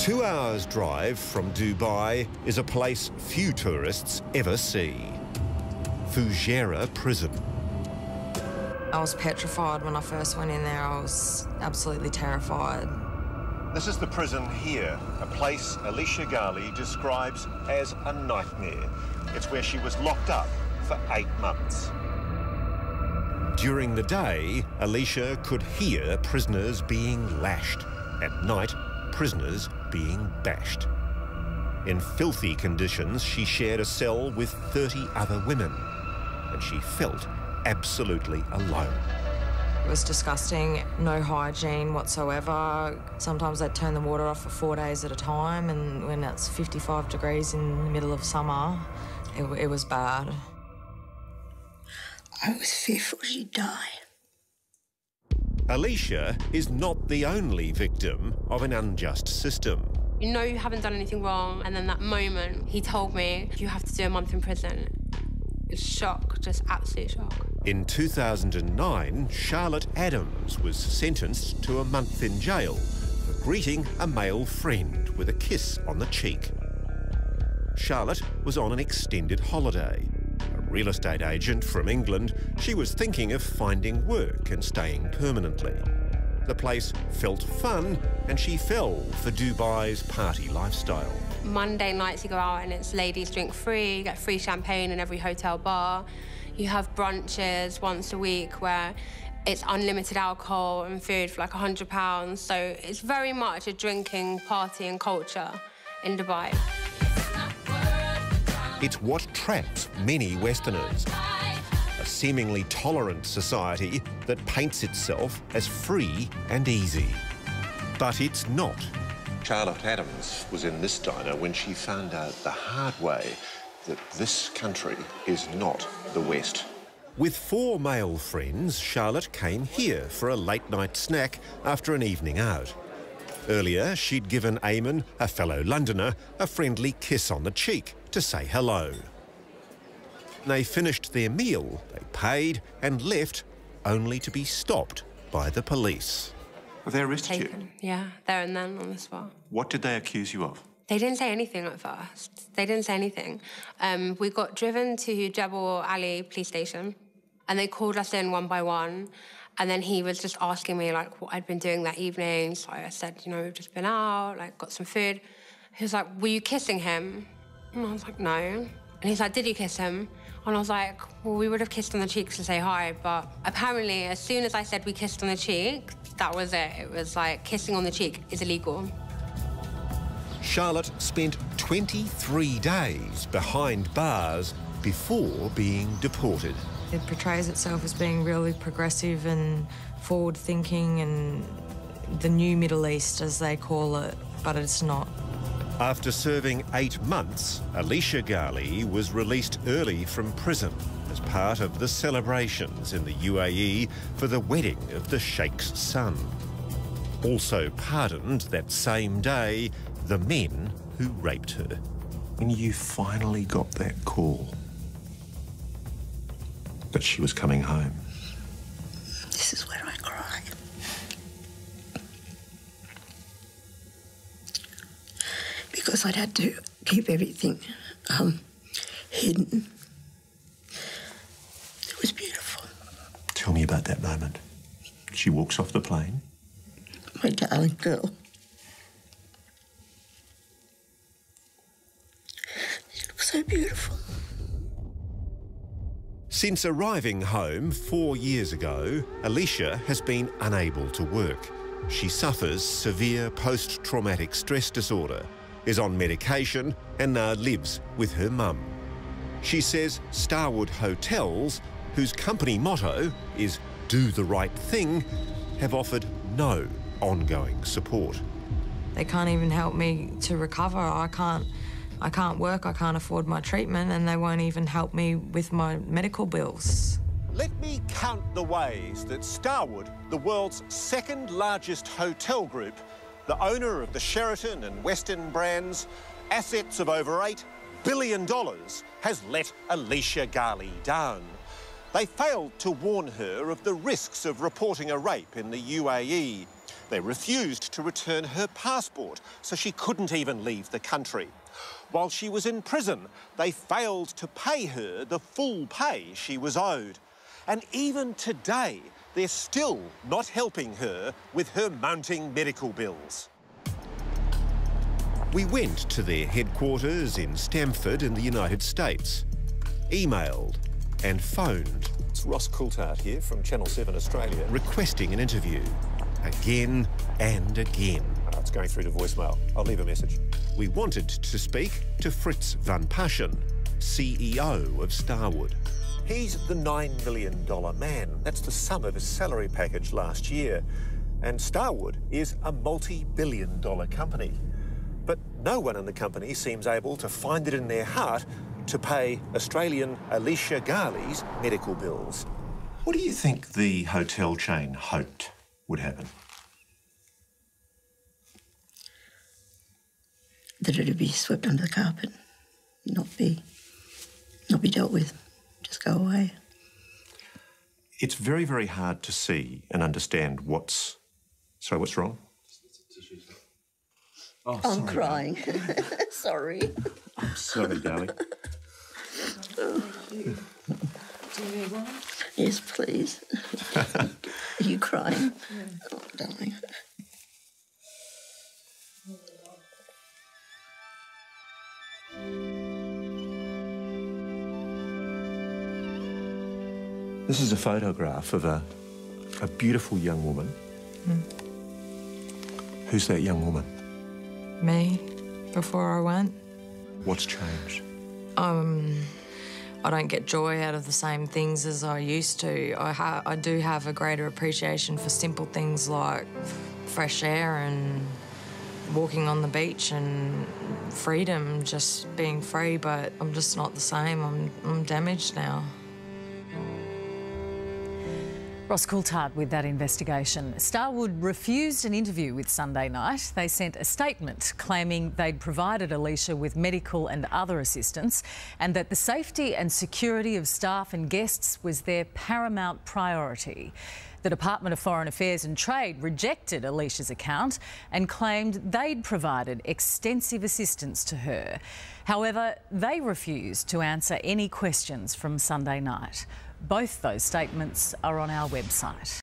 2 hours' drive from Dubai is a place few tourists ever see. Fujairah Prison. I was petrified when I first went in there. I was absolutely terrified. This is the prison here, a place Alicia Gali describes as a nightmare. It's where she was locked up for 8 months. During the day, Alicia could hear prisoners being lashed. At night, prisoners being bashed. In filthy conditions, she shared a cell with 30 other women, and she felt absolutely alone. It was disgusting, no hygiene whatsoever. Sometimes they'd turn the water off for 4 days at a time, and when it's 55 degrees in the middle of summer, it was bad. I was fearful she'd die. Alicia is not the only victim of an unjust system. You know you haven't done anything wrong, and then that moment, he told me, you have to do a month in prison. It's shock, just absolute shock. In 2009, Charlotte Adams was sentenced to a month in jail for greeting a male friend with a kiss on the cheek. Charlotte was on an extended holiday. A real estate agent from England, she was thinking of finding work and staying permanently. The place felt fun, and she fell for Dubai's party lifestyle. Monday nights you go out and it's ladies drink free, you get free champagne in every hotel bar. You have brunches once a week where it's unlimited alcohol and food for like £100. So it's very much a drinking, partying culture in Dubai. It's what traps many Westerners. A seemingly tolerant society that paints itself as free and easy. But it's not. Charlotte Adams was in this diner when she found out the hard way that this country is not the West. With 4 male friends, Charlotte came here for a late-night snack after an evening out. Earlier, she'd given Eamon, a fellow Londoner, a friendly kiss on the cheek to say hello. They finished their meal, they paid and left, only to be stopped by the police. Have they arrested you? Yeah, there and then on the spot. What did they accuse you of? They didn't say anything at first. They didn't say anything. We got driven to Dubai Ali police station, and they called us in one by one. And then he was just asking me, like, what I'd been doing that evening. So I said, you know, we've just been out, like, got some food. He was like, were you kissing him? And I was like, no. And he's like, did you kiss him? And I was like, well, we would have kissed on the cheeks to say hi, but apparently as soon as I said we kissed on the cheek, that was it. It was like, kissing on the cheek is illegal. Charlotte spent 23 days behind bars before being deported. It portrays itself as being really progressive and forward-thinking and the new Middle East, as they call it, but it's not. After serving 8 months, Alicia Gali was released early from prison as part of the celebrations in the UAE for the wedding of the Sheikh's son. Also pardoned that same day the men who raped her. When you finally got that call that she was coming home, This is where I cry. Because I'd had to keep everything hidden. It was beautiful. tell me about that moment. She walks off the plane. My darling girl. She looks so beautiful. Since arriving home 4 years ago, Alicia has been unable to work. She suffers severe post-traumatic stress disorder, is on medication and now lives with her mum. She says Starwood Hotels, whose company motto is "Do the right thing," have offered no ongoing support. They can't even help me to recover. I can't work, I can't afford my treatment, and they won't even help me with my medical bills. Let me count the ways that Starwood, the world's second largest hotel group, the owner of the Sheraton and Westin brands, assets of over $8 billion, has let Alicia Gali down. They failed to warn her of the risks of reporting a rape in the UAE. They refused to return her passport, so she couldn't even leave the country. While she was in prison, they failed to pay her the full pay she was owed. And even today, they're still not helping her with her mounting medical bills. We went to their headquarters in Stamford in the United States, emailed and phoned. It's Ross Coulthard here from Channel 7 Australia, requesting an interview again and again. Oh, it's going through to voicemail. I'll leave a message. We wanted to speak to Fritz van Paschen, CEO of Starwood. He's the $9 million man. That's the sum of his salary package last year. And Starwood is a multi-billion-dollar company. But no one in the company seems able to find it in their heart to pay Australian Alicia Gali's medical bills. What do you think the hotel chain hoped would happen? That it'd be swept under the carpet, not be dealt with, just go away. It's very, very hard to see and understand what's wrong? Oh, I'm crying. Sorry. I'm sorry, Gali. Do you need one? Yes, please. Are you crying? Yeah. Oh, darling. This is a photograph of a beautiful young woman. Who's that young woman? Me, before I went. What's changed? I don't get joy out of the same things as I used to. I do have a greater appreciation for simple things like fresh air and walking on the beach and freedom, just being free, but I'm just not the same. I'm damaged now. Ross Coulthard with that investigation. Starwood refused an interview with Sunday Night. They sent a statement claiming they'd provided Alicia with medical and other assistance and that the safety and security of staff and guests was their paramount priority. The Department of Foreign Affairs and Trade rejected Alicia's account and claimed they'd provided extensive assistance to her. However, they refused to answer any questions from Sunday Night. Both those statements are on our website.